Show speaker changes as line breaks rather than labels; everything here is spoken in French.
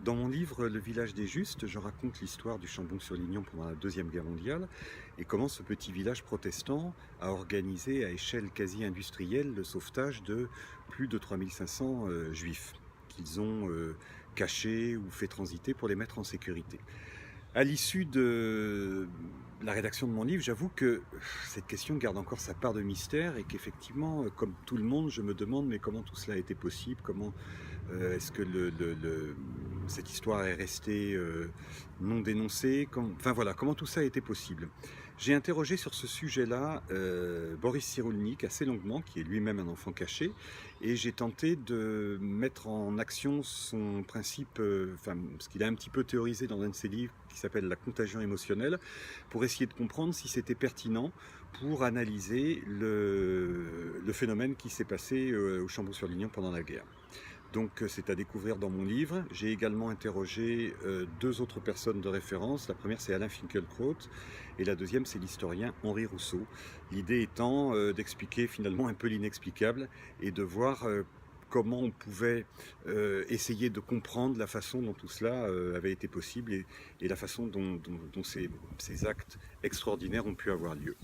Dans mon livre Le village des Justes, je raconte l'histoire du Chambon-sur-Lignon pendant la Deuxième Guerre mondiale et comment ce petit village protestant a organisé à échelle quasi industrielle le sauvetage de plus de 3500 juifs qu'ils ont cachés ou fait transiter pour les mettre en sécurité. À l'issue de la rédaction de mon livre, j'avoue que cette question garde encore sa part de mystère et qu'effectivement, comme tout le monde, je me demande mais comment tout cela a été possible, comment est-ce que cette histoire est restée non dénoncée, enfin voilà, comment tout ça a été possible. J'ai interrogé sur ce sujet-là Boris Cyrulnik assez longuement, qui est lui-même un enfant caché, et j'ai tenté de mettre en action son principe, enfin, ce qu'il a un petit peu théorisé dans un de ses livres qui s'appelle La contagion émotionnelle, pour essayer de comprendre si c'était pertinent pour analyser le phénomène qui s'est passé au Chambon-sur-Lignon pendant la guerre. Donc c'est à découvrir dans mon livre. J'ai également interrogé deux autres personnes de référence. La première c'est Alain Finkielkraut et la deuxième c'est l'historien Henri Rousseau. L'idée étant d'expliquer finalement un peu l'inexplicable et de voir comment on pouvait essayer de comprendre la façon dont tout cela avait été possible et la façon dont ces actes extraordinaires ont pu avoir lieu.